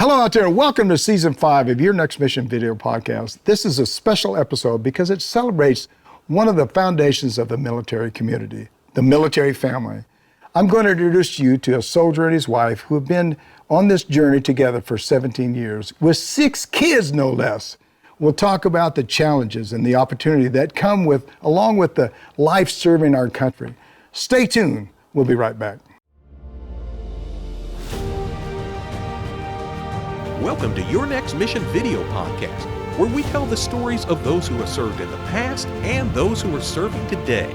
Hello out there, and welcome to Season 5 of Your Next Mission video podcast. This is a special episode because it celebrates one of the foundations of the military community, the military family. I'm going to introduce you to a soldier and his wife who have been on this journey together for 17 years, with 6 kids, no less. We'll talk about the challenges and the opportunity that come along with the life serving our country. Stay tuned. We'll be right back. Welcome to Your Next Mission video podcast, where we tell the stories of those who have served in the past and those who are serving today.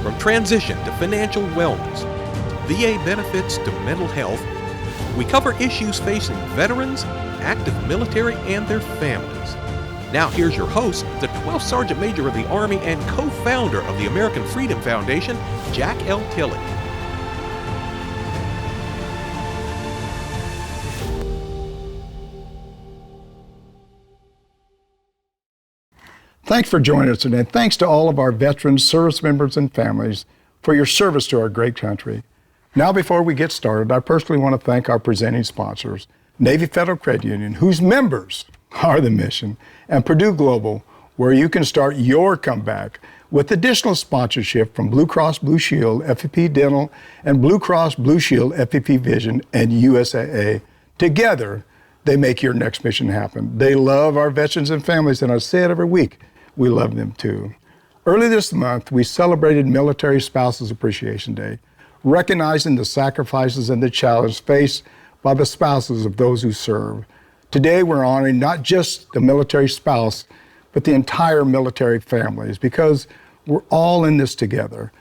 From transition to financial wellness, VA benefits to mental health, we cover issues facing veterans, active military, and their families. Now here's your host, the 12th Sergeant Major of the Army and co-founder of the American Freedom Foundation, Jack L. Tilley. Thanks for joining us today. Thanks to all of our veterans, service members, and families for your service to our great country. Now, before we get started, I personally want to thank our presenting sponsors, Navy Federal Credit Union, whose members are the mission, and Purdue Global, where you can start your comeback with additional sponsorship from Blue Cross Blue Shield, FEP Dental, and Blue Cross Blue Shield, FEP Vision, and USAA. Together, they make your next mission happen. They love our veterans and families, and I say it every week. We love them too. Early this month, we celebrated Military Spouses Appreciation Day, recognizing the sacrifices and the challenge faced by the spouses of those who serve. Today, we're honoring not just the military spouse, but the entire military families, because we're all in this together.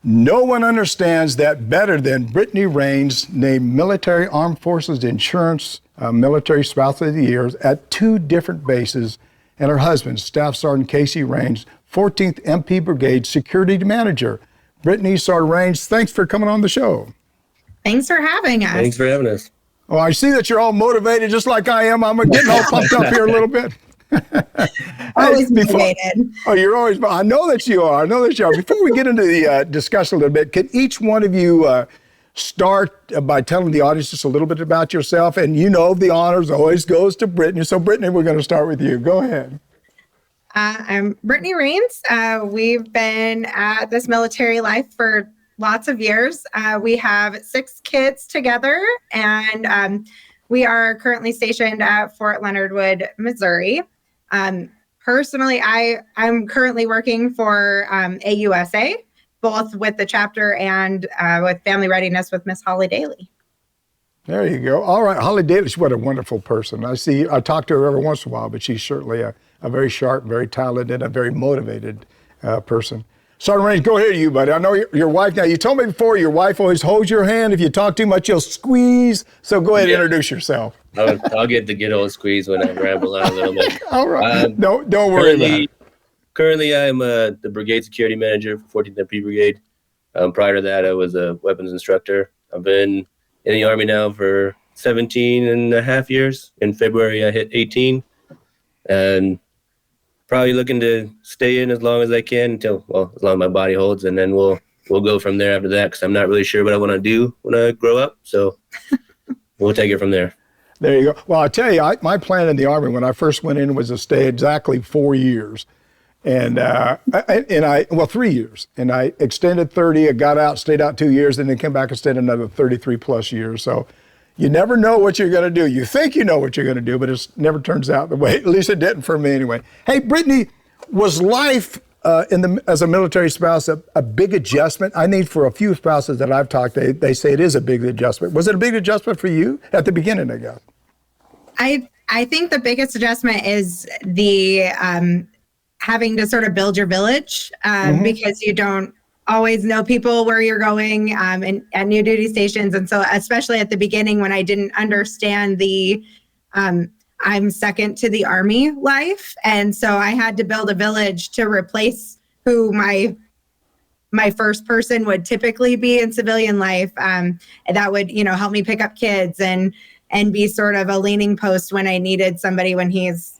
No one understands that better than Brittany Raines, named Military Armed Forces Insurance Military Spouse of the Year at 2 different bases, and her husband, Staff Sergeant Casey Raines, 14th MP Brigade Security Manager. Brittany Sergeant Raines, thanks for coming on the show. Thanks for having us. Thanks for having us. Oh, I see that you're all motivated just like I am. I'm getting all pumped up here a little bit. Always motivated. You're always, I know that you are. Before we get into the discussion a little bit, can each one of you start by telling the audience just a little bit about yourself? And you know the honors always goes to Brittany. So Brittany, we're going to start with you. Go ahead. I'm Brittany Raines. We've been at this military life for lots of years. We have 6 kids together, and we are currently stationed at Fort Leonard Wood, Missouri. Personally, I'm currently working for AUSA, both with the chapter and with family readiness with Miss Holly Daly. There you go. All right, Holly Daly, what a wonderful person. I talk to her every once in a while, but she's certainly a very sharp, very talented, a very motivated person. Sergeant Raines, go ahead, you buddy. I know your wife now. You told me before your wife always holds your hand. If you talk too much, you'll squeeze. So go ahead and introduce yourself. I'll get the good old squeeze when I ramble on a little bit. All right. Don't worry about it. Currently, I'm the Brigade Security Manager for 14th MP Brigade. Prior to that, I was a weapons instructor. I've been in the Army now for 17 and a half years. In February, I hit 18. And probably looking to stay in as long as I can as long as my body holds. And then we'll go from there after that, because I'm not really sure what I want to do when I grow up. So we'll take it from there. There you go. Well, I tell you, my plan in the Army when I first went in was to stay exactly 4 years. And 3 years. And I extended 30, I got out, stayed out 2 years, and then came back and stayed another 33 plus years. So you never know what you're going to do. You think you know what you're going to do, but it never turns out the way, at least it didn't for me anyway. Hey, Brittany, was life as a military spouse a big adjustment? I think for a few spouses that I've talked to, they say it is a big adjustment. Was it a big adjustment for you at the beginning, I guess? I think the biggest adjustment is the having to sort of build your village because you don't always know people where you're going and at new duty stations. And so especially at the beginning when I didn't understand the I'm second to the Army life. And so I had to build a village to replace who my first person would typically be in civilian life. And that would, help me pick up kids and be sort of a leaning post when I needed somebody when he's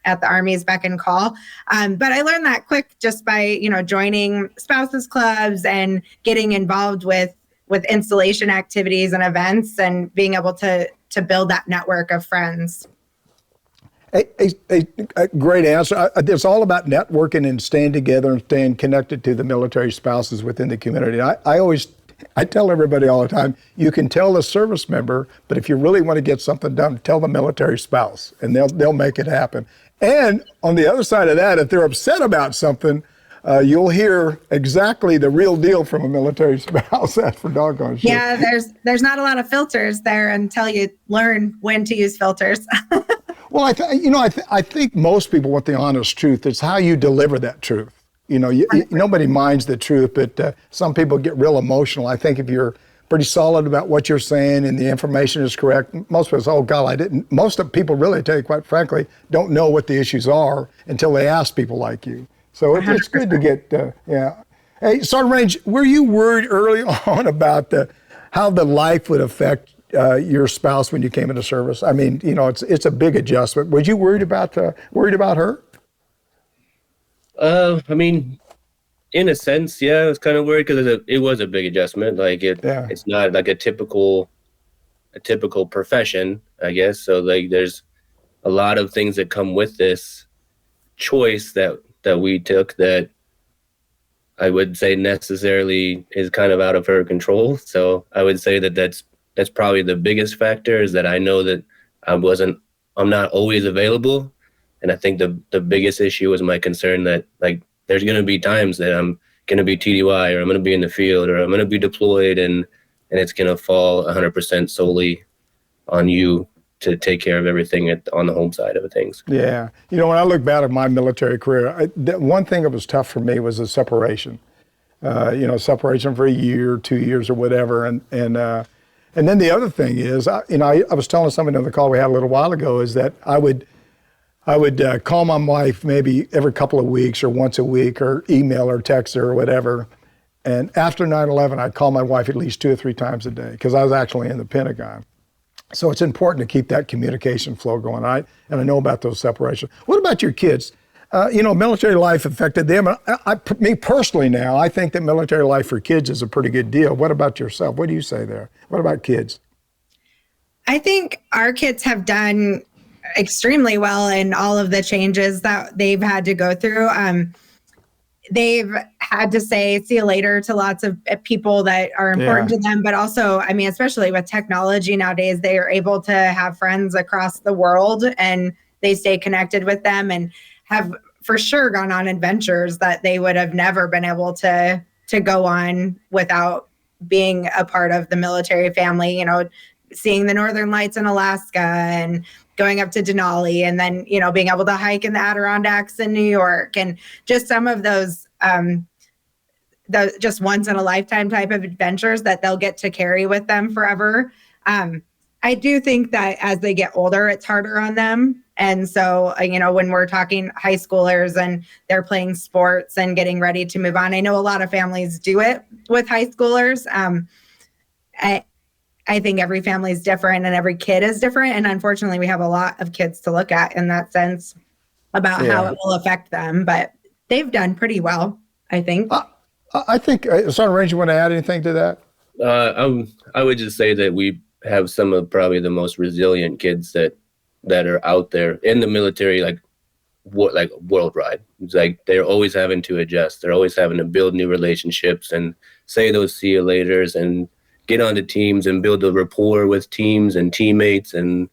at the Army's beck and call. But I learned that quick just by, joining spouses clubs and getting involved with installation activities and events and being able to build that network of friends. A great answer. It's all about networking and staying together and staying connected to the military spouses within the community. I tell everybody all the time, you can tell a service member, but if you really want to get something done, tell the military spouse, and they'll make it happen. And on the other side of that, if they're upset about something, you'll hear exactly the real deal from a military spouse. That's for doggone sure. Yeah, there's not a lot of filters there until you learn when to use filters. Well, I think most people want the honest truth. It's how you deliver that truth. Nobody minds the truth, but some people get real emotional. I think if you're pretty solid about what you're saying and the information is correct, most people say, oh, God, I didn't. Most of people really, I tell you quite frankly, don't know what the issues are until they ask people like you. So it's good to get, yeah. Hey, Sergeant Raines, were you worried early on about how the life would affect your spouse when you came into service? I mean, it's a big adjustment. Were you worried about her? I mean, in a sense, yeah, I was kind of worried because it was a big adjustment. Like it's not like a typical profession, I guess. So like, there's a lot of things that come with this choice that we took that I would say necessarily is kind of out of her control. So I would say that's probably the biggest factor, is that I know that I'm not always available. And I think the biggest issue was my concern that like there's going to be times that I'm going to be TDY, or I'm going to be in the field, or I'm going to be deployed, and it's going to fall 100% solely on you to take care of everything on the home side of things. Yeah. When I look back at my military career, one thing that was tough for me was the separation. Separation for a year, 2 years, or whatever. And then the other thing is, I was telling somebody on the call we had a little while ago, is that I would call my wife maybe every couple of weeks or once a week, or email or text her or whatever. And after 9/11, I'd call my wife at least 2 or 3 times a day, because I was actually in the Pentagon. So it's important to keep that communication flow going. And I know about those separations. What about your kids? Military life affected them. Me personally now, I think that military life for kids is a pretty good deal. What about yourself? What do you say there? What about kids? I think our kids have done extremely well in all of the changes that they've had to go through. They've had to say see you later to lots of people that are important to them, but also, I mean, especially with technology nowadays, they are able to have friends across the world, and they stay connected with them, and have for sure gone on adventures that they would have never been able to go on without being a part of the military family, seeing the Northern Lights in Alaska and going up to Denali, and then, being able to hike in the Adirondacks in New York, and just some of those, just once in a lifetime type of adventures that they'll get to carry with them forever. I do think that as they get older, it's harder on them. And so, when we're talking high schoolers and they're playing sports and getting ready to move on, I know a lot of families do it with high schoolers. I think every family is different and every kid is different. And unfortunately, we have a lot of kids to look at in that sense about how it will affect them. But they've done pretty well, I think. I think, Sergeant Raines, you want to add anything to that? I would just say that we have some of probably the most resilient kids that are out there in the military, like worldwide. It's like they're always having to adjust. They're always having to build new relationships and say those see you laters, and get onto teams and build a rapport with teams and teammates, and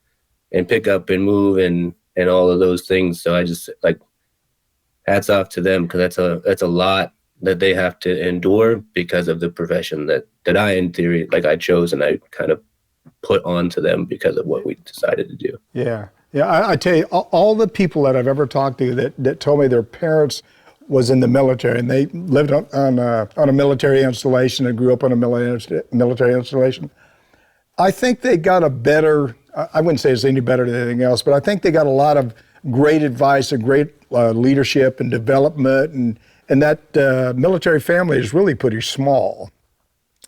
pick up and move and all of those things. So I just like hats off to them, because that's a lot that they have to endure because of the profession that I, in theory, like I chose and I kind of put onto them because of what we decided to do. Yeah. I tell you, all the people that I've ever talked to that told me their parents was in the military, and they lived on a military installation and grew up on a military installation. I think they got a better, I wouldn't say it's any better than anything else, but I think they got a lot of great advice and great leadership and development, and that military family is really pretty small.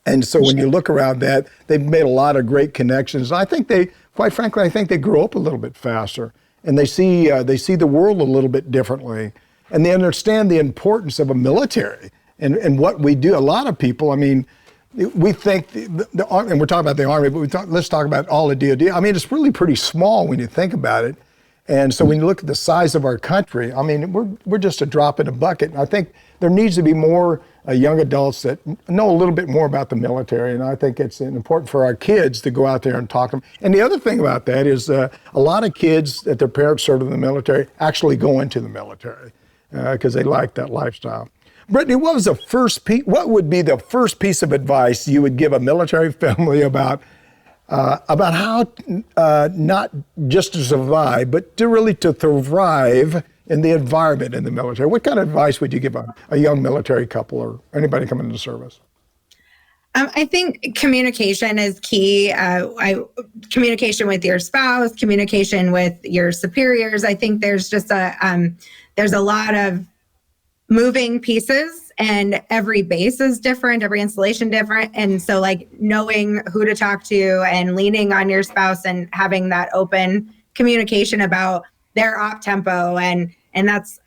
And so when you look around that, they've made a lot of great connections. I think quite frankly, I think they grow up a little bit faster, and they see the world a little bit differently. And they understand the importance of a military and what we do. A lot of people, I mean, we think, the Army, and we're talking about the Army, but let's talk about all the DoD. I mean, it's really pretty small when you think about it. And so when you look at the size of our country, I mean, we're just a drop in a bucket. And I think there needs to be more young adults that know a little bit more about the military. And I think it's important for our kids to go out there and talk to them. And the other thing about that is a lot of kids that their parents served in the military actually go into the military because they like that lifestyle. Brittany, what would be the first piece of advice you would give a military family about how not just to survive, but to thrive in the environment in the military? What kind of advice would you give a young military couple or anybody coming into service? I think communication is key. Communication with your spouse, communication with your superiors. I think there's just there's a lot of moving pieces, and every base is different, every installation different. And so like knowing who to talk to and leaning on your spouse and having that open communication about their op tempo and that's,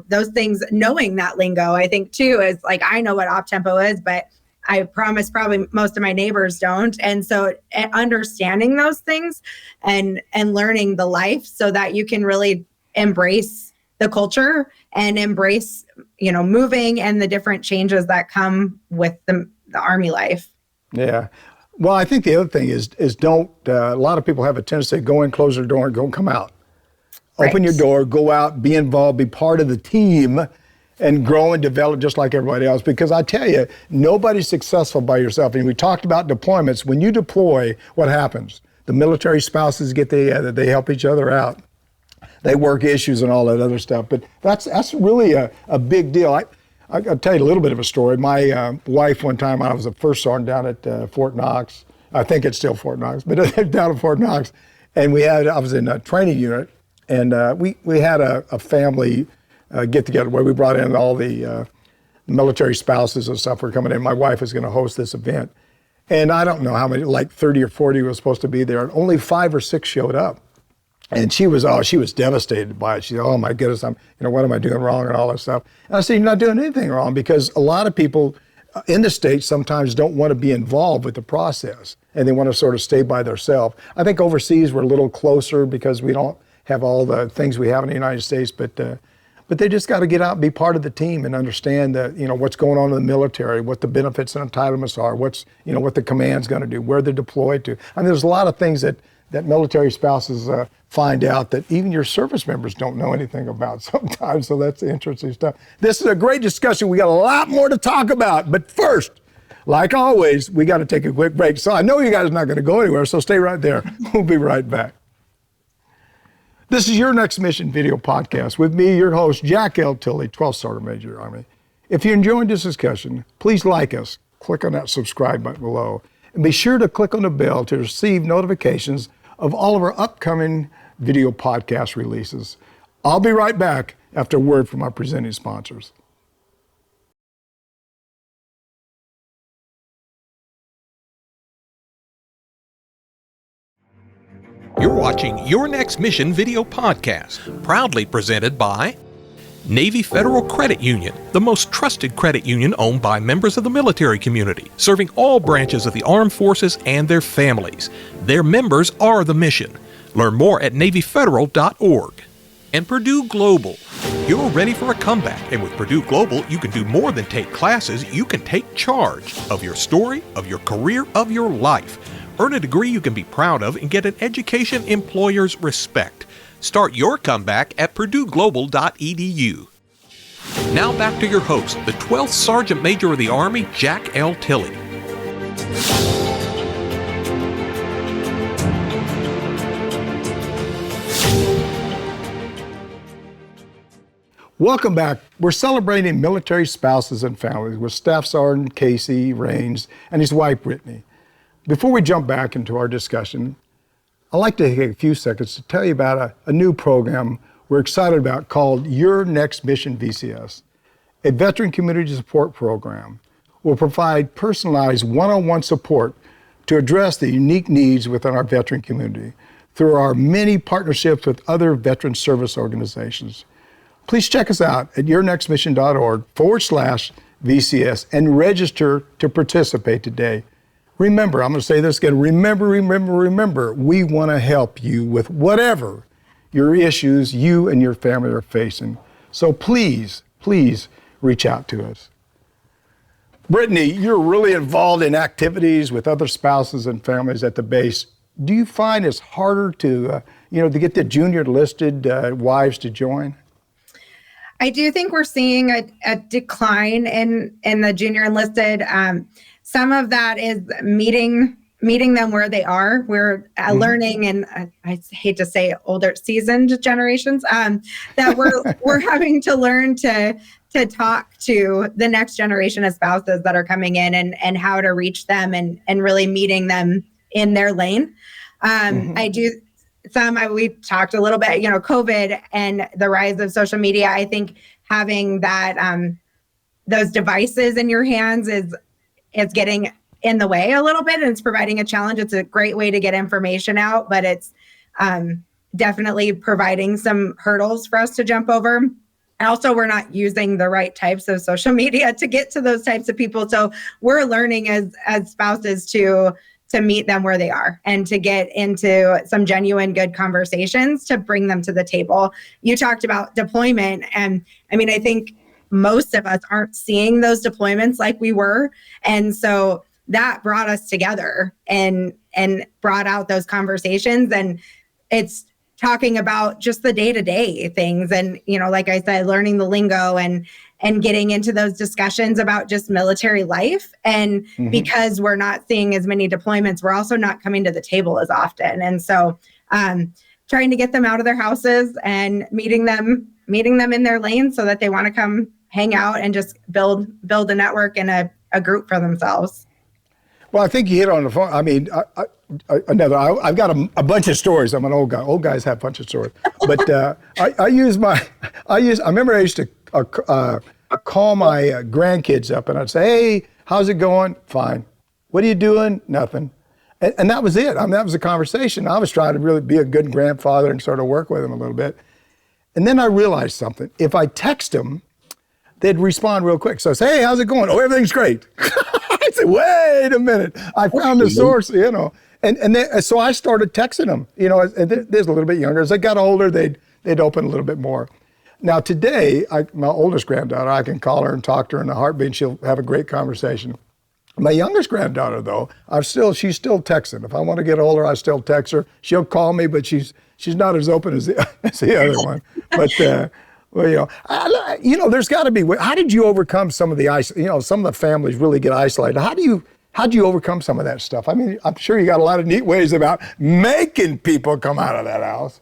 those things, knowing that lingo, I think too, is like, I know what op tempo is, but I promise probably most of my neighbors don't. And so understanding those things and learning the life so that you can really embrace the culture and embrace, moving and the different changes that come with the Army life. Yeah. Well, I think the other thing is don't, a lot of people have a tendency to go in, close their door and go come out. Open your door, go out, be involved, be part of the team and grow and develop just like everybody else. Because I tell you, nobody's successful by yourself. And we talked about deployments. When you deploy, what happens? The military spouses get together, they help each other out. They work issues and all that other stuff. But that's really a big deal. I'll tell you a little bit of a story. My wife, one time, I was a first sergeant down at Fort Knox. I think it's still Fort Knox, but down at Fort Knox. And I was in a training unit, and we had a family get together where we brought in all the military spouses and stuff were coming in. My wife was going to host this event. And I don't know how many, like 30 or 40 was supposed to be there, and only 5 or 6 showed up. And she was devastated by it. She said, "Oh my goodness, what am I doing wrong?" and all that stuff. And I said, "You're not doing anything wrong," because a lot of people in the States sometimes don't want to be involved with the process and they want to sort of stay by themselves. I think overseas we're a little closer because we don't have all the things we have in the United States, but they just got to get out and be part of the team and understand that, what's going on in the military, what the benefits and entitlements are, what the command's going to do, where they're deployed to. I mean, there's a lot of things that military spouses find out that even your service members don't know anything about sometimes. So that's interesting stuff. This is a great discussion. We got a lot more to talk about. But first, like always, we got to take a quick break. So I know you guys are not going to go anywhere, so stay right there. We'll be right back. This is Your Next Mission video podcast with me, your host, Jack L. Tilley, 12th Sergeant Major Army. If you enjoyed this discussion, please like us. Click on that subscribe button below. And be sure to click on the bell to receive notifications of all of our upcoming video podcast releases. I'll be right back after a word from our presenting sponsors. You're watching Your Next Mission video podcast, proudly presented by Navy Federal Credit Union, the most trusted credit union owned by members of the military community, serving all branches of the armed forces and their families. Their members are the mission. Learn more at NavyFederal.org. And Purdue Global. You're ready for a comeback, and with Purdue Global, you can do more than take classes. You can take charge of your story, of your career, of your life. Earn a degree you can be proud of and get an education employers respect. Start your comeback at PurdueGlobal.edu. Now back to your host, the 12th Sergeant Major of the Army, Jack L. Tilley. Welcome back. We're celebrating military spouses and families with Staff Sergeant Casey Raines and his wife, Brittany. Before we jump back into our discussion, I'd like to take a few seconds to tell you about a new program we're excited about called Your Next Mission VCS. A veteran community support program will provide personalized one-on-one support to address the unique needs within our veteran community through our many partnerships with other veteran service organizations. Please check us out at yournextmission.org/VCS VCS and register to participate today. Remember, I'm going to say this again, remember, we want to help you with whatever your issues you and your family are facing. So please reach out to us. Brittany, you're really involved in activities with other spouses and families at the base. Do you find it's harder to get the junior listed wives to join? I do think we're seeing a decline in the junior enlisted. Some of that is meeting them where they are. We're learning, and I hate to say older, seasoned generations, that we're having to learn to talk to the next generation of spouses that are coming in and how to reach them and really meeting them in their lane. We talked a little bit, COVID and the rise of social media. I think having that, those devices in your hands is getting in the way a little bit, and it's providing a challenge. It's a great way to get information out, but it's definitely providing some hurdles for us to jump over. And also, we're not using the right types of social media to get to those types of people. So we're learning as spouses to meet them where they are and to get into some genuine good conversations to bring them to the table. You talked about deployment, and I think most of us aren't seeing those deployments like we were. And so that brought us together and brought out those conversations. And it's talking about just the day-to-day things. And, like I said, learning the lingo and getting into those discussions about just military life. And because we're not seeing as many deployments, we're also not coming to the table as often. And so trying to get them out of their houses and meeting them in their lane so that they want to come hang out and just build a network and a group for themselves. Well, I think you hit on the phone. I've got a bunch of stories. I'm an old guy. Old guys have a bunch of stories. But I remember I used to call my grandkids up and I'd say, hey, how's it going? Fine. What are you doing? Nothing. And that was it. That was the conversation. I was trying to really be a good grandfather and sort of work with them a little bit. And then I realized something. If I text them, they'd respond real quick. So I say, hey, how's it going? Oh, everything's great. I said, wait a minute. I found the source, And so I started texting them, and there's a little bit younger. As they got older, they'd open a little bit more. Now today, my oldest granddaughter, I can call her and talk to her in a heartbeat, and she'll have a great conversation. My youngest granddaughter, though, she's still texting. If I want to get older, I still text her. She'll call me, but she's not as open as the other one. But there's got to be. How did you overcome some of the some of the families really get isolated? How'd you overcome some of that stuff? I'm sure you got a lot of neat ways about making people come out of that house.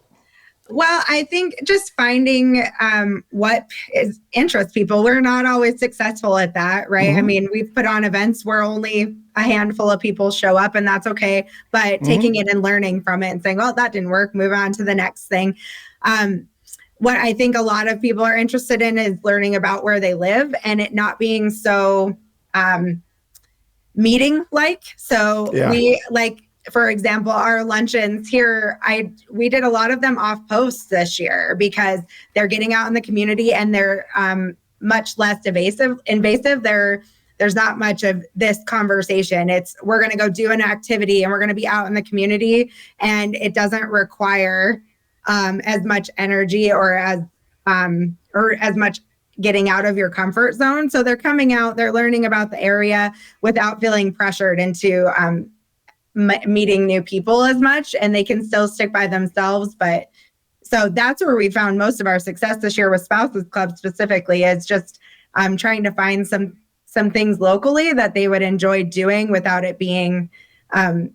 Well, I think just finding what interests people. We're not always successful at that, right? We've put on events where only a handful of people show up, and that's okay. But taking it and learning from it and saying, well, that didn't work, move on to the next thing. What I think a lot of people are interested in is learning about where they live and it not being so meeting-like. So we for example, our luncheons here, we did a lot of them off post this year because they're getting out in the community and they're much less invasive. There's not much of this conversation. We're going to go do an activity and we're going to be out in the community, and it doesn't require as much energy or as much getting out of your comfort zone. So they're coming out, they're learning about the area without feeling pressured into meeting new people as much, and they can still stick by themselves. But so that's where we found most of our success this year with Spouses Club specifically, is just trying to find some things locally that they would enjoy doing without it being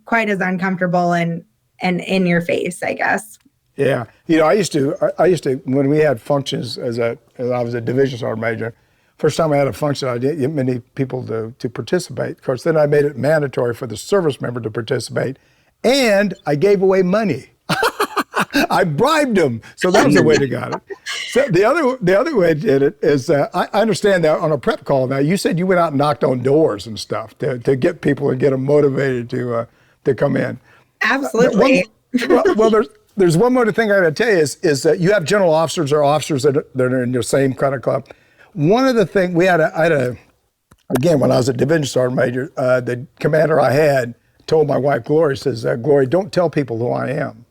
quite as uncomfortable and in your face, I guess. Yeah. I used to, when we had functions as I was a division sergeant major, first time I had a function, I didn't get many people to participate. Of course, then I made it mandatory for the service member to participate, and I gave away money. I bribed them. So that was the way to got it. So the other way I did it is, I understand that on a prep call now, you said you went out and knocked on doors and stuff to get people and get them motivated to come in. Absolutely. There's one more thing I got to tell you is that you have general officers or officers that are in your same kind of club. One of the things, I had again, when I was a division sergeant major, the commander I had told my wife, Glory, says, Glory, don't tell people who I am.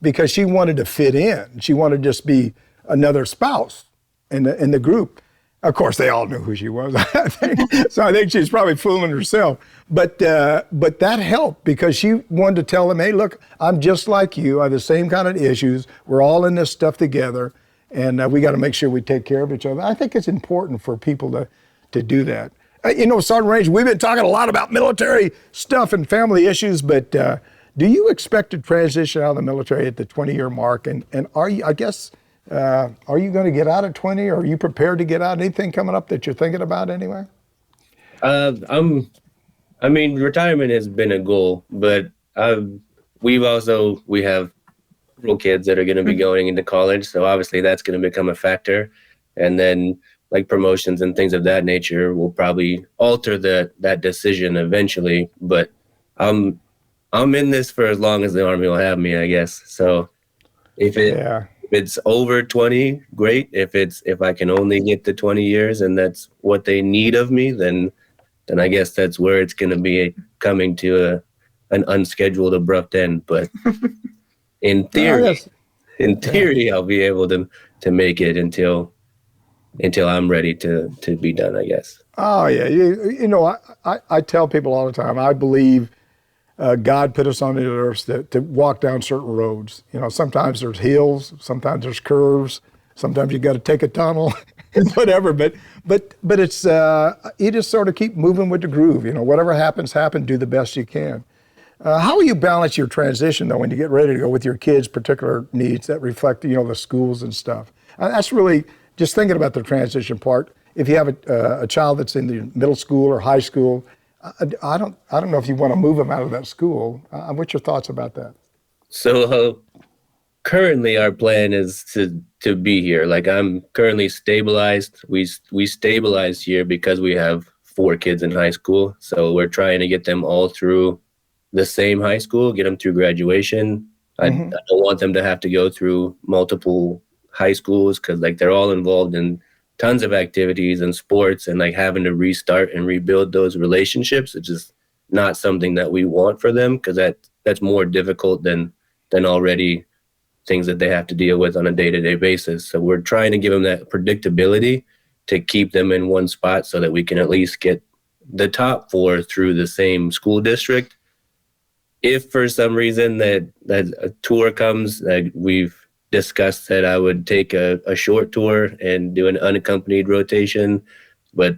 Because she wanted to fit in. She wanted to just be another spouse in the group. Of course, they all knew who she was, I think. So I think she's probably fooling herself. But that helped because she wanted to tell them, hey, look, I'm just like you. I have the same kind of issues. We're all in this stuff together. And we got to make sure we take care of each other. I think it's important for people to do that. Sergeant Raines, we've been talking a lot about military stuff and family issues, but do you expect to transition out of the military at the 20-year mark? And are you, are you going to get out at 20, or are you prepared to get out? Anything coming up that you're thinking about anyway? Retirement has been a goal, but we have little kids that are going to be going into college. So obviously that's going to become a factor. And then like promotions and things of that nature will probably alter that decision eventually. But I'm in this for as long as the Army will have me, I guess. So if it's over 20, great. If I can only get to 20 years and that's what they need of me, then I guess that's where it's going to be coming to an unscheduled abrupt end. But in theory, I'll be able to make it until I'm ready to be done, I guess. Oh yeah, I tell people all the time, I believe God put us on the earth to walk down certain roads. Sometimes there's hills, sometimes there's curves, sometimes you got to take a tunnel, whatever. But it's you just sort of keep moving with the groove. Whatever happens, do the best you can. How will you balance your transition though when you get ready to go with your kids' particular needs that reflect the schools and stuff? That's really just thinking about the transition part. If you have a child that's in the middle school or high school, I don't know if you want to move them out of that school. What's your thoughts about that? So currently our plan is to be here. Like I'm currently stabilized. We stabilized here because we have 4 kids in high school. So we're trying to get them all through the same high school, get them through graduation. I don't want them to have to go through multiple high schools because like they're all involved in tons of activities and sports, and like having to restart and rebuild those relationships is just not something that we want for them, because that's more difficult than already things that they have to deal with on a day-to-day basis. So we're trying to give them that predictability to keep them in one spot so that we can at least get the top 4 through the same school district. If for some reason that a tour comes, we've discussed that I would take a short tour and do an unaccompanied rotation. But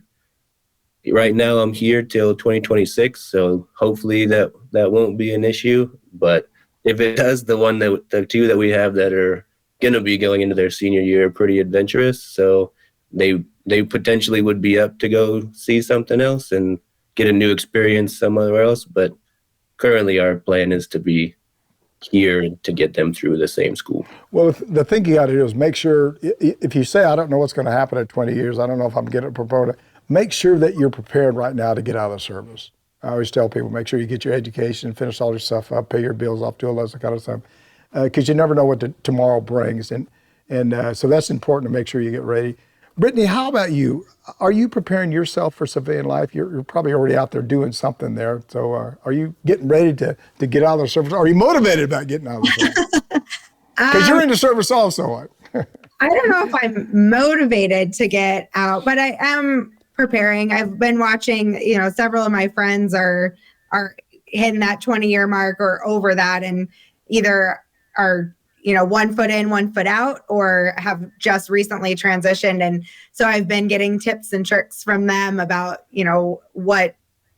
right now I'm here till 2026, so hopefully that won't be an issue. But if it does, the 2 that we have that are going to be going into their senior year are pretty adventurous, so they potentially would be up to go see something else and get a new experience somewhere else. But currently our plan is to be here to get them through the same school. Well, the thing you got to do is make sure, if you say, I don't know what's going to happen at 20 years, I don't know if I'm getting promoted, make sure that you're prepared right now to get out of the service. I always tell people, make sure you get your education, finish all your stuff up, pay your bills off, do all that kind of stuff, because you never know what tomorrow brings. And so that's important to make sure you get ready. Brittany, how about you? Are you preparing yourself for civilian life? You're probably already out there doing something there. So are you getting ready to get out of the service? Are you motivated about getting out of the service? Because you're in the service also. I don't know if I'm motivated to get out, but I am preparing. I've been watching, several of my friends are hitting that 20-year mark or over that, and either are 1 foot in, 1 foot out, or have just recently transitioned. And so I've been getting tips and tricks from them about,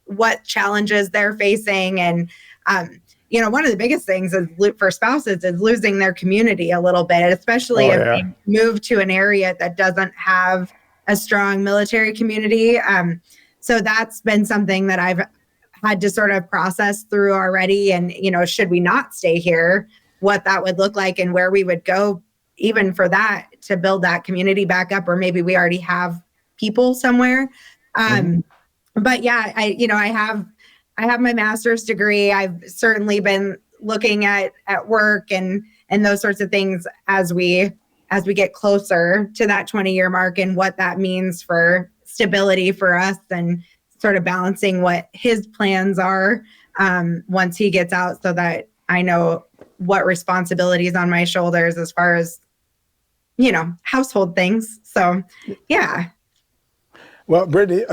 what challenges they're facing. And, one of the biggest things for spouses is losing their community a little bit, especially if they move to an area that doesn't have a strong military community. So that's been something that I've had to sort of process through already. And, should we not stay here, what that would look like and where we would go even for that to build that community back up, or maybe we already have people somewhere. But yeah, I have my master's degree. I've certainly been looking at work and those sorts of things as we get closer to that 20-year mark and what that means for stability for us and sort of balancing what his plans are once he gets out, so that I know what responsibilities on my shoulders as far as, household things. So, yeah. Well, Brittany,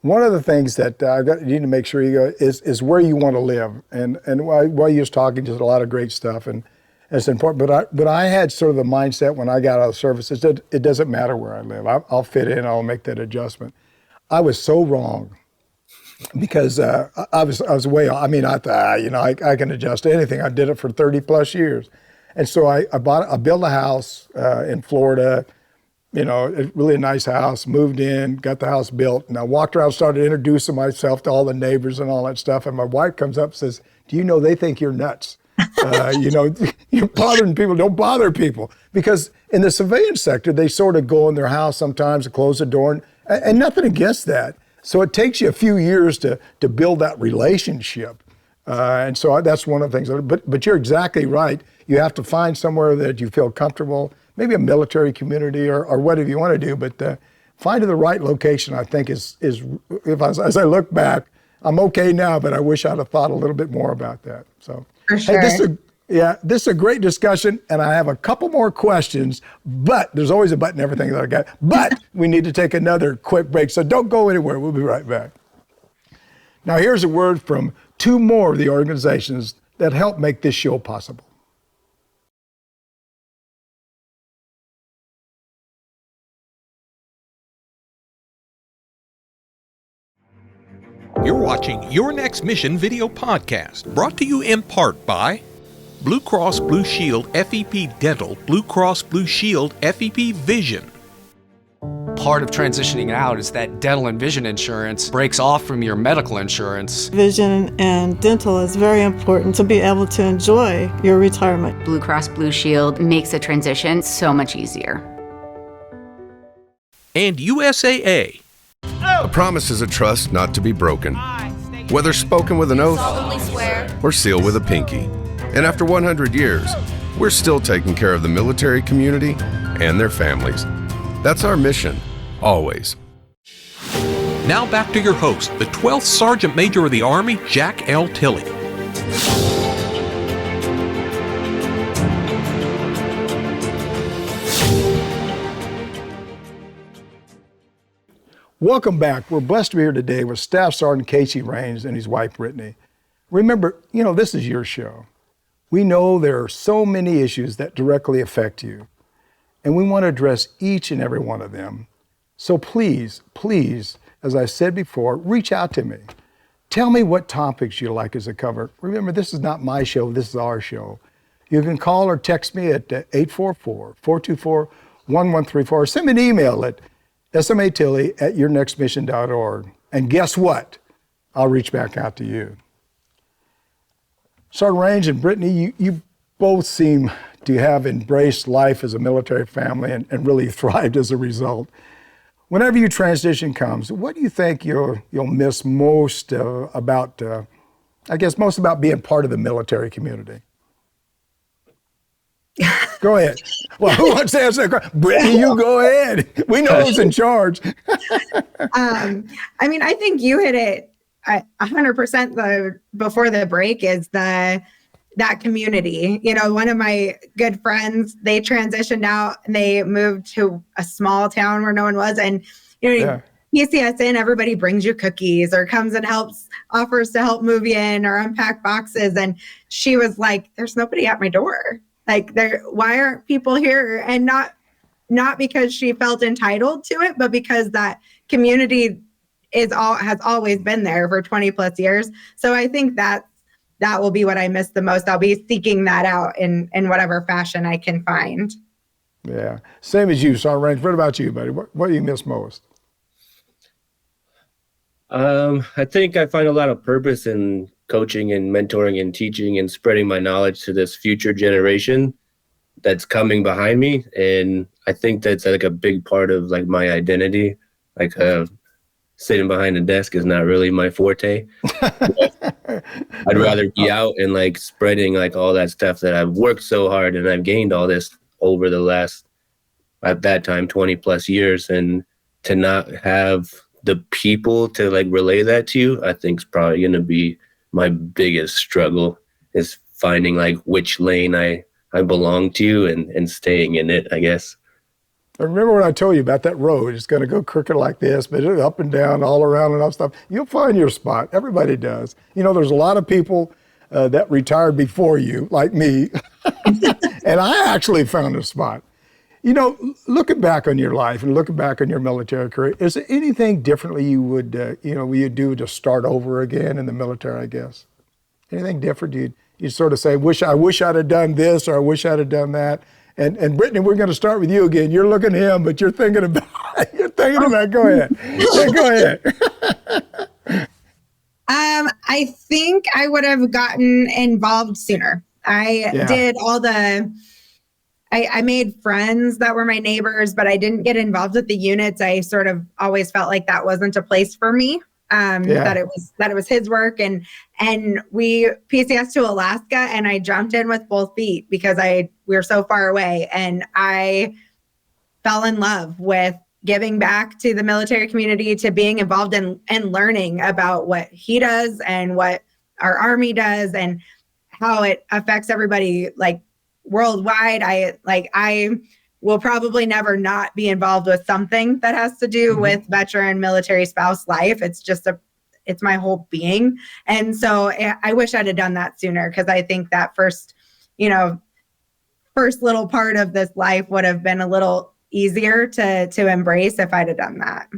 one of the things that you need to make sure you go is where you want to live. And while you was talking, just a lot of great stuff, and it's important. But I had sort of the mindset when I got out of the service, it doesn't matter where I live. I'll fit in. I'll make that adjustment. I was so wrong, because I was way off. I mean, I thought, I can adjust to anything. I did it for 30 plus years. And so I built a house in Florida, a really nice house, moved in, got the house built, and I walked around, started introducing myself to all the neighbors and all that stuff. And my wife comes up and says, "Do you know they think you're nuts? You're bothering people. Don't bother people." Because in the civilian sector, they sort of go in their house sometimes and close the door, and nothing against that. So it takes you a few years to build that relationship. And so that's one of the things. But you're exactly right. You have to find somewhere that you feel comfortable, maybe a military community or whatever you want to do. But finding the right location, I think, as I look back, I'm okay now, but I wish I'd have thought a little bit more about that. So, For sure. Hey, this is a great discussion, and I have a couple more questions, but there's always a but in everything that I got. But we need to take another quick break, so don't go anywhere. We'll be right back. Now, here's a word from two more of the organizations that help make this show possible. You're watching Your Next Mission video podcast, brought to you in part by Blue Cross Blue Shield FEP Dental, Blue Cross Blue Shield FEP Vision. Part of transitioning out is that dental and vision insurance breaks off from your medical insurance. Vision and dental is very important to be able to enjoy your retirement. Blue Cross Blue Shield makes the transition so much easier. And USAA. A promise is a trust not to be broken, whether spoken with an oath or sealed with a pinky. And after 100 years, we're still taking care of the military community and their families. That's our mission, always. Now back to your host, the 12th Sergeant Major of the Army, Jack L. Tilley. Welcome back. We're blessed to be here today with Staff Sergeant Casey Raines and his wife, Brittany. Remember, this is your show. We know there are so many issues that directly affect you, and we want to address each and every one of them. So please, as I said before, reach out to me. Tell me what topics you'd like us to cover. Remember, this is not my show, this is our show. You can call or text me at 844-424-1134, or send me an email at SMA Tilley at yournextmission.org. And guess what? I'll reach back out to you. Sergeant Raines and Brittany, you both seem to have embraced life as a military family and really thrived as a result. Whenever your transition comes, what do you think you'll miss most about being part of the military community? Go ahead. Well, who wants to answer that question? Brittany, you go ahead. We know who's in charge. I think you hit it 100% before the break is that community. One of my good friends, they transitioned out and they moved to a small town where no one was. And, you see us in, everybody brings you cookies or comes and offers to help move you in or unpack boxes. And she was like, there's nobody at my door. Like, why aren't people here? And not because she felt entitled to it, but because that community has always been there for 20 plus years. So I think that will be what I miss the most. I'll be seeking that out in whatever fashion I can find. Yeah. Same as you, Sergeant Raines. What about you, buddy? What do you miss most? I think I find a lot of purpose in coaching and mentoring and teaching and spreading my knowledge to this future generation that's coming behind me. And I think that's like a big part of like my identity. Like sitting behind a desk is not really my forte. I'd rather be out and like spreading like all that stuff that I've worked so hard and I've gained all this over the last, at that time, 20 plus years, and to not have the people to like relay that to you, I think is probably going to be my biggest struggle, is finding like which lane I belong to and staying in it, I guess. I remember when I told you about that road, it's going to go crooked like this, but it's up and down, all around and all stuff. You'll find your spot. Everybody does. You know, there's a lot of people that retired before you, like me, and I actually found a spot. You know, looking back on your life and looking back on your military career, is there anything differently you would, you'd do to start over again in the military, I guess? Anything different? You sort of say, I wish I'd have done this, or I wish I'd have done that. And Brittany, we're going to start with you again. You're looking at him, but you're thinking about, go ahead. Yeah, go ahead. I think I would have gotten involved sooner. Did all I made friends that were my neighbors, but I didn't get involved with the units. I sort of always felt like that wasn't a place for me. That it was his work, and we PCS to Alaska, and I jumped in with both feet because we were so far away, and I fell in love with giving back to the military community, to being involved in and learning about what he does and what our Army does and how it affects everybody like worldwide. I will probably never not be involved with something that has to do with veteran military spouse life. It's just it's my whole being. And so I wish I'd have done that sooner, because I think that first little part of this life would have been a little easier to embrace if I'd have done that.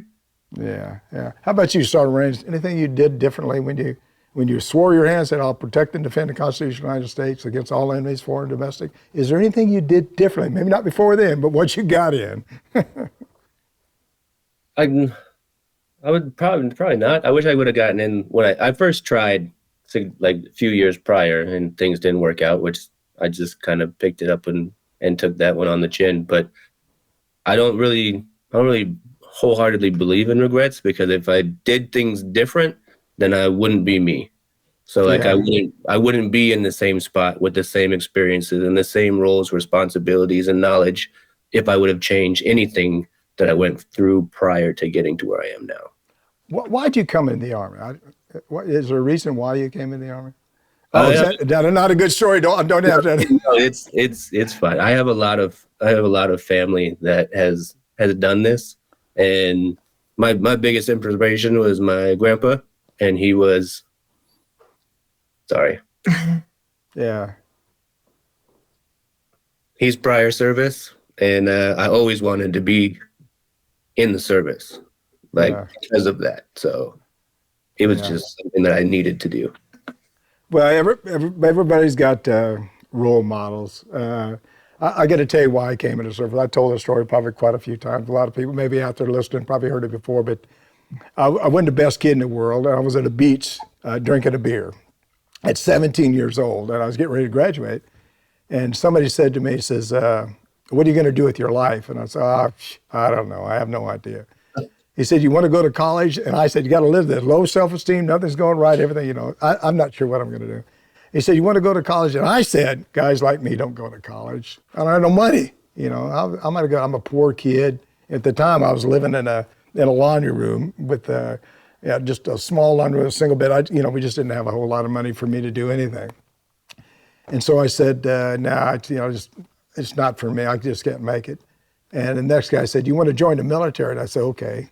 Yeah. How about you, Sergeant Raines? Anything you did differently when you swore your hand and said, "I'll protect and defend the Constitution of the United States against all enemies, foreign and domestic"? Is there anything you did differently? Maybe not before then, but once you got in. I would probably not. I wish I would have gotten in when I first tried, like a few years prior, and things didn't work out, which I just kind of picked it up and took that one on the chin. But I don't really wholeheartedly believe in regrets, because if I did things different, then I wouldn't be me. So like I wouldn't be in the same spot with the same experiences and the same roles, responsibilities, and knowledge if I would have changed anything that I went through prior to getting to where I am now. Why'd you come in the Army? Is there a reason why you came in the Army? Is that not a good story? Don't have that. No, it's fine. I have a lot of family that has done this, and my biggest inspiration was my grandpa, and he was Yeah. He's prior service, and I always wanted to be in the service, because of that. So it was just something that I needed to do. Well, everybody's got role models. I got to tell you why I came into service. I told this story probably quite a few times. A lot of people maybe out there listening probably heard it before, but I wasn't the best kid in the world. I was at a beach drinking a beer at 17 years old, and I was getting ready to graduate. And somebody said to me, says, "What are you going to do with your life?" And I said, "I don't know. I have no idea." He said, "You want to go to college?" And I said, "You got to live this low self-esteem. Nothing's going right. Everything, I'm not sure what I'm going to do." He said, "You want to go to college?" And I said, "Guys like me don't go to college. I don't have no money. I'm going to go. I'm a poor kid." At the time, I was living in a laundry room with just a small laundry room, a single bed. We just didn't have a whole lot of money for me to do anything. And so I said, "Nah, it's not for me. I just can't make it." And the next guy said, "You want to join the military?" And I said, "Okay."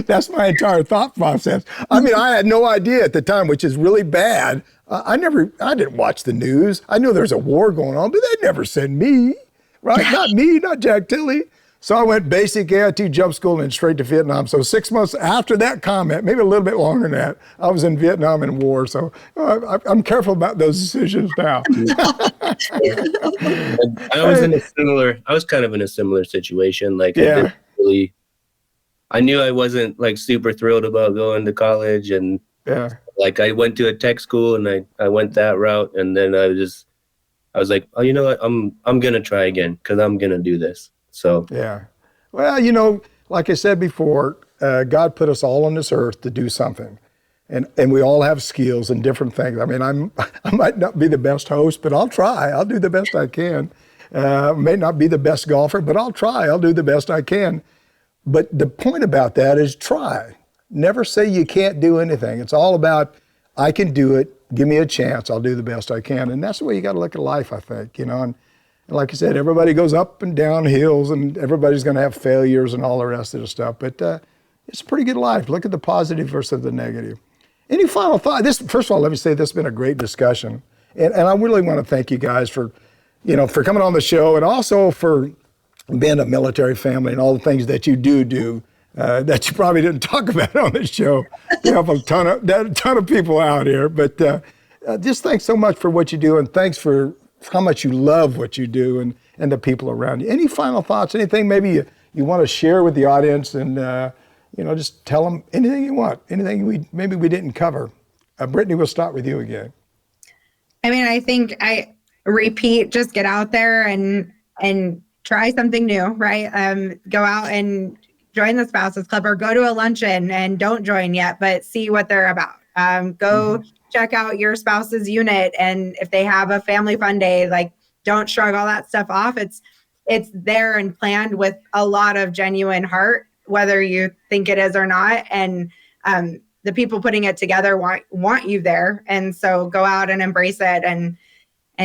That's my entire thought process. I mean, I had no idea at the time, which is really bad. I didn't watch the news. I knew there was a war going on, but they never sent me, right? Not me, not Jack Tilley. So I went basic AIT jump school and straight to Vietnam. So 6 months after that comment, maybe a little bit longer than that, I was in Vietnam in war. So I'm careful about those decisions now. I was kind of in a similar situation. I knew I wasn't like super thrilled about going to college, and I went to a tech school and I went that route, and then I was like, "Oh, you know what? I'm gonna try again, because I'm gonna do this." So well, like I said before, God put us all on this earth to do something, and we all have skills and different things. I mean, I might not be the best host, but I'll try. I'll do the best I can. May not be the best golfer, but I'll try. I'll do the best I can. But the point about that is try. Never say you can't do anything. It's all about, I can do it. Give me a chance. I'll do the best I can. And that's the way you got to look at life, I think, And like I said, everybody goes up and down hills, and everybody's going to have failures and all the rest of the stuff. But it's a pretty good life. Look at the positive versus the negative. Any final thought? First of all, let me say this has been a great discussion. And I really want to thank you guys for coming on the show, and also for being a military family and all the things that you do that you probably didn't talk about on the show. You have a ton of people out here, but just thanks so much for what you do, and thanks for how much you love what you do and the people around you. Any final thoughts? Anything maybe you want to share with the audience, and just tell them anything you want, anything we didn't cover. Brittany, we'll start with you again. I mean, I think I repeat, just get out there and try something new, right? Go out and join the Spouses Club, or go to a luncheon and don't join yet, but see what they're about. Go check out your spouse's unit. And if they have a family fun day, like, don't shrug all that stuff off. It's there and planned with a lot of genuine heart, whether you think it is or not. And the people putting it together want you there. And so go out and embrace it and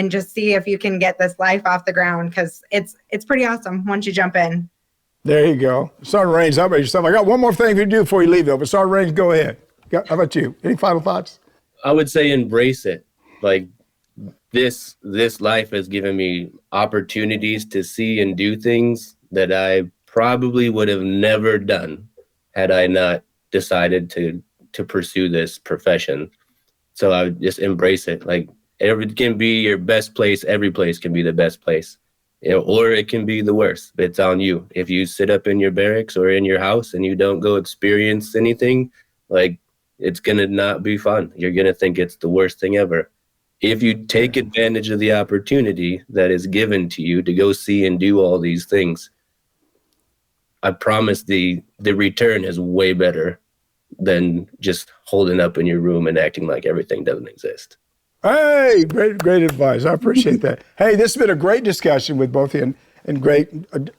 just see if you can get this life off the ground, because it's pretty awesome once you jump in. There you go. Sergeant Raines, how about yourself? I got one more thing to do before you leave, though. But Sergeant Raines, go ahead. How about you? Any final thoughts? I would say embrace it. Like, this life has given me opportunities to see and do things that I probably would have never done had I not decided to pursue this profession. So I would just embrace it. Like, it can be your best place. Every place can be the best place, or it can be the worst. It's on you. If you sit up in your barracks or in your house and you don't go experience anything, like, it's going to not be fun. You're going to think it's the worst thing ever. If you take advantage of the opportunity that is given to you to go see and do all these things, I promise the return is way better than just holding up in your room and acting like everything doesn't exist. Hey, great advice. I appreciate that. Hey, this has been a great discussion with both of you, and great,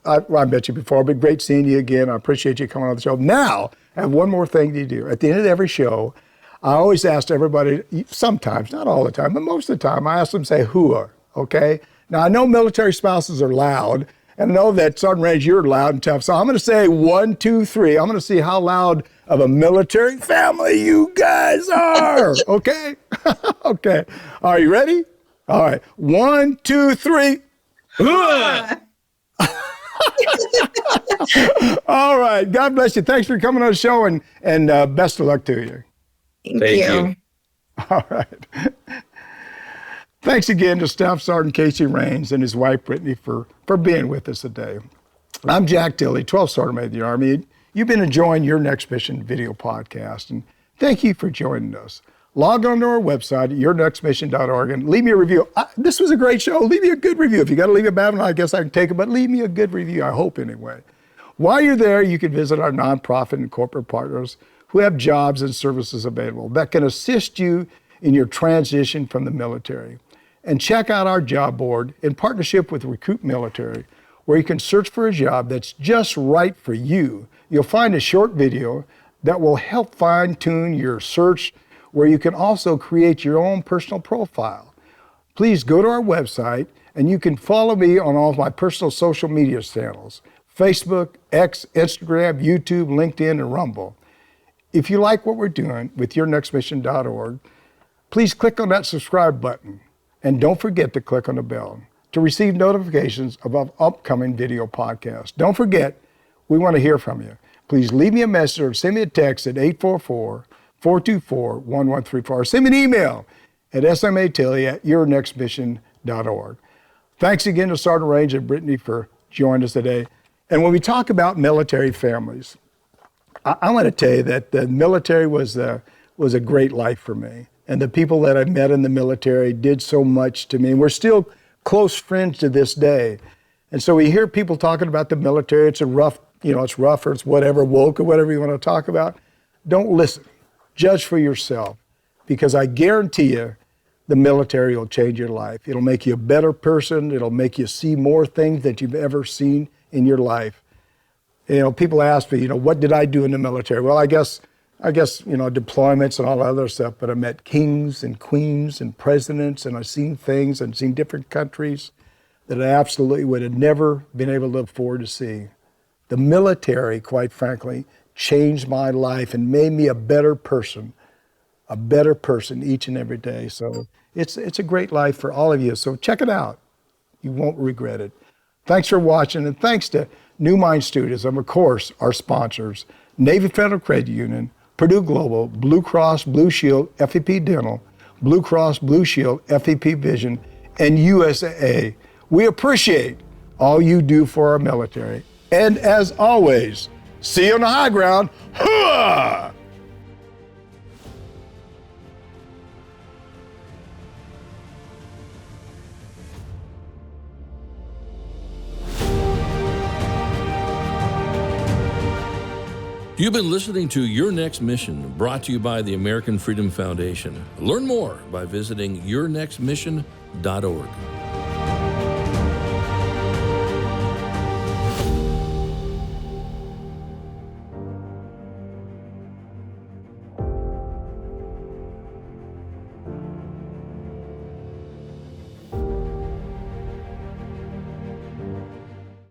I met you before, but great seeing you again. I appreciate you coming on the show. Now, I have one more thing to do. At the end of every show, I always ask everybody, sometimes, not all the time, but most of the time, I ask them to say "hooah," okay? Now, I know military spouses are loud, and I know that Sergeant Raines, you're loud and tough, so I'm going to say 1, 2, 3. I'm going to see how loud of a military family you guys are, okay? Okay. Are you ready? All right. 1, 2, 3. Hooah! All right. God bless you. Thanks for coming on the show, and best of luck to you. Thank you. All right. Thanks again to Staff Sergeant Casey Raines and his wife, Brittany, for being with us today. I'm Jack Tilley, 12th Sergeant of the Army. You've been enjoying Your Next Mission video podcast, and thank you for joining us. Log on to our website at yournextmission.org and leave me a review. This was a great show. Leave me a good review. If you got to leave a bad one, I guess I can take it, but leave me a good review, I hope anyway. While you're there, you can visit our nonprofit and corporate partners who have jobs and services available that can assist you in your transition from the military. And check out our job board in partnership with Recruit Military, where you can search for a job that's just right for you. You'll find a short video that will help fine-tune your search, where you can also create your own personal profile. Please go to our website, and you can follow me on all of my personal social media channels: Facebook, X, Instagram, YouTube, LinkedIn, and Rumble. If you like what we're doing with yournextmission.org, please click on that subscribe button, and don't forget to click on the bell to receive notifications of our upcoming video podcasts. Don't forget, we want to hear from you. Please leave me a message or send me a text at 844-424-1134, or send me an email at SMA Tilley at yournextmission.org. Thanks again to Sergeant Raines and Brittany for joining us today. And when we talk about military families, I want to tell you that the military was a great life for me. And the people that I met in the military did so much to me. And we're still close friends to this day. And so we hear people talking about the military. It's rough or it's whatever, woke or whatever you want to talk about. Don't listen. Judge for yourself. Because I guarantee you, the military will change your life. It'll make you a better person. It'll make you see more things that you've ever seen in your life. People ask me, what did I do in the military? Well, I guess, deployments and all that other stuff, but I met kings and queens and presidents, and I've seen things and seen different countries that I absolutely would have never been able to look forward to seeing. The military, quite frankly, changed my life and made me a better person each and every day. So it's a great life for all of you. So check it out. You won't regret it. Thanks for watching, and thanks to New Mind Studios, and of course, our sponsors, Navy Federal Credit Union, Purdue Global, Blue Cross Blue Shield, FEP Dental, Blue Cross Blue Shield, FEP Vision, and USAA. We appreciate all you do for our military. And as always, see you on the high ground. Hooah! You've been listening to Your Next Mission, brought to you by the American Freedom Foundation. Learn more by visiting yournextmission.org.